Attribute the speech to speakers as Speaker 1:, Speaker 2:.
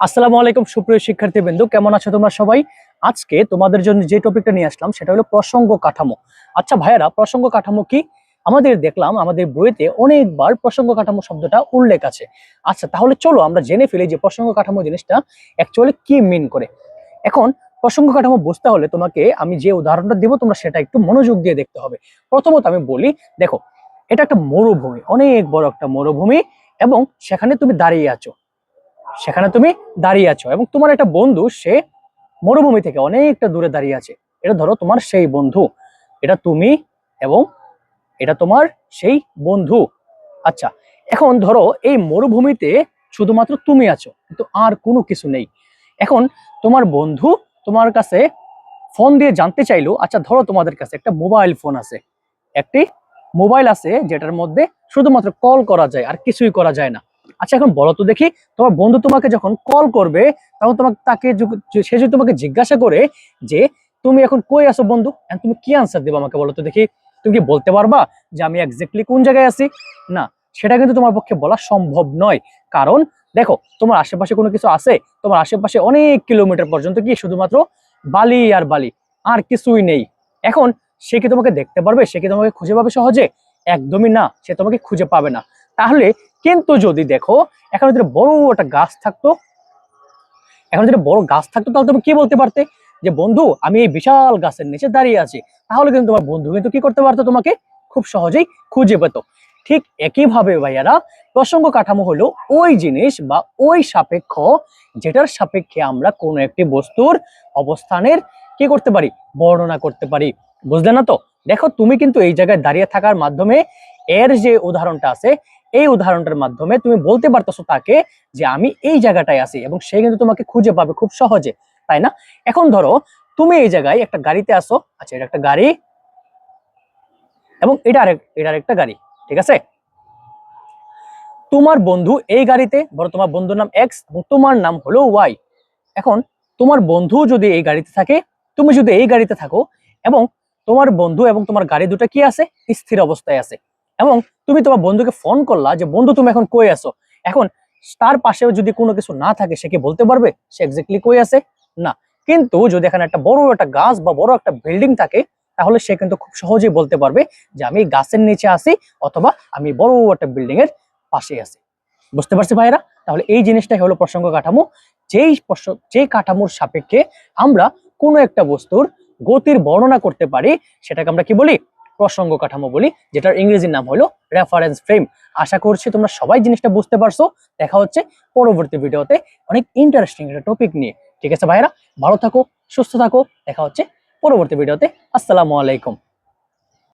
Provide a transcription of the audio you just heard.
Speaker 1: আসসালামু আলাইকুম সুপ্রিয় শিক্ষার্থীবৃন্দ, কেমন আছো তোমরা সবাই? আজকে তোমাদের জন্য যে টপিকটা নিয়ে আসলাম সেটা হলো প্রসঙ্গ কাঠামো। আচ্ছা ভাইয়েরা, প্রসঙ্গ কাঠামো কি? আমাদের দেখলাম আমাদের বইতে অনেকবার প্রসঙ্গ কাঠামো শব্দটা উল্লেখ আছে। আচ্ছা তাহলে চলো আমরা জেনে ফেলি যে প্রসঙ্গ কাঠামো জিনিসটা অ্যাকচুয়ালি কি মিন করে। এখন প্রসঙ্গ কাঠামো বুঝতে হলে তোমাকে আমি যে উদাহরণটা দিব তোমরা সেটা একটু মনোযোগ দিয়ে দেখতে হবে। প্রথমত আমি বলি, দেখো এটা একটা মরুভূমি, অনেক বড় একটা মরুভূমি, এবং সেখানে তুমি দাঁড়িয়ে আছো এবং তোমার একটা বন্ধু সে মরুভূমি থেকে অনেকটা দূরে দাঁড়িয়ে আছে। এটা ধরো তোমার সেই বন্ধু, এটা তুমি এবং এটা তোমার সেই বন্ধু। আচ্ছা, এখন ধরো এই মরুভূমিতে শুধুমাত্র তুমি আছো, কিন্তু আর কোনো কিছু নেই। এখন তোমার বন্ধু তোমার কাছে ফোন দিয়ে জানতে চাইলো, আচ্ছা ধরো তোমাদের কাছে একটা মোবাইল ফোন আছে, একটি মোবাইল আছে যেটার মধ্যে শুধুমাত্র কল করা যায় আর কিছুই করা যায় না। আচ্ছা এখন বলো তো দেখি, তোমার বন্ধু তোমাকে যখন কল করবে তখন সে যদি তোমাকে জিজ্ঞাসা করে যে তুমি এখন কই আছো বন্ধু, and তুমি কি আনসার দেবে আমাকে বলো তো দেখি? তুমি কি বলতে পারবা যে আমি এক্স্যাক্টলি কোন জায়গায় আছি? না, সেটা কিন্তু তোমার পক্ষে বলা সম্ভব নয়। কারণ দেখো তোমার আশেপাশে কোনো কিছু আছে? তোমার আশেপাশে অনেক কিলোমিটার পর্যন্ত কি শুধুমাত্র বালি আর বালি, আর কিছুই নেই। এখন সে কি তোমাকে দেখতে পারবে? সে কি তোমাকে খুঁজে পাবে সহজে? একদমই না, সে তোমাকে খুঁজে পাবে না। তাহলে কিন্তু যদি দেখো এখন যদি বড় একটা গাছ থাকতো, তাহলে তুমি কি বলতে পারতে? যে বন্ধু আমি এই বিশাল গাছের নিচে দাঁড়িয়ে আছি। তাহলে কিন্তু তোমার বন্ধু কিন্তু কি করতে পারতো? তোমাকে খুব সহজেই খুঁজে পেত। ঠিক একইভাবে ভাইয়ারা, প্রসঙ্গ কাঠামো হলো ওই জিনিস বা ওই সাপেক্ষ যেটার সাপেক্ষে আমরা কোনো একটি বস্তুর অবস্থানের কি করতে পারি? বর্ণনা করতে পারি। বুঝলে না তো? দেখো তুমি কিন্তু এই জায়গায় দাঁড়িয়ে থাকার মাধ্যমে, এর যে উদাহরণটা আছে এই উদাহরণটার মাধ্যমে তুমি বলতে পারতেছো তাকে যে আমি এই জায়গাটায় আছি, এবং সে কিন্তু তোমাকে খুঁজে পাবে খুব সহজে, তাই না? এখন ধরো তুমি এই জায়গায় একটা গাড়িতে আসো, আচ্ছা এটা একটা গাড়ি এবং এটার একটা গাড়ি, ঠিক আছে? তোমার বন্ধু এই গাড়িতে, বড় তোমার বন্ধুর নাম এক্স এবং তোমার নাম হলো ওয়াই। এখন তোমার বন্ধু যদি এই গাড়িতে থাকে, তুমি যদি এই গাড়িতে থাকো, এবং তোমার বন্ধু এবং তোমার গাড়ি দুটো কি আছে? স্থির অবস্থায় আছে। এবং তুমি তোমার বন্ধুকে ফোন করলা যে বন্ধু তুমি এখন কই আছো। এখন তার পাশেও যদি কোনো কিছু না থাকে, সে কি বলতে পারবে সে এক্স্যাক্টলি কই আছে? না। কিন্তু যদি এখানে একটা বড় একটা গাছ বা বড় একটা বিল্ডিং থাকে, তাহলে সে কিন্তু খুব সহজেই বলতে পারবে যে আমি গাছের নিচে আছি, অথবা আমি বড় একটা বিল্ডিং এর পাশে আছি। বুঝতে পারছি ভাইরা? তাহলে এই জিনিসটাই হলো প্রসঙ্গ কাঠামো। যেই কাঠামোর সাপেক্ষে আমরা কোনো একটা বস্তুর গতির বর্ণনা করতে পারি, সেটাকে আমরা কি বলি? প্রসঙ্গ কাঠামো বলি, যেটার ইংরেজি নাম হলো রেফারেন্স ফ্রেম। আশা করছি তোমরা সবাই জিনিসটা বুঝতে পারছো। দেখা হচ্ছে পরবর্তী ভিডিওতে অনেক ইন্টারেস্টিং একটা টপিক নিয়ে। ঠিক আছে ভাইরা, ভালো থাকো, সুস্থ থাকো, দেখা হচ্ছে পরবর্তী ভিডিওতে। আসসালামু আলাইকুম।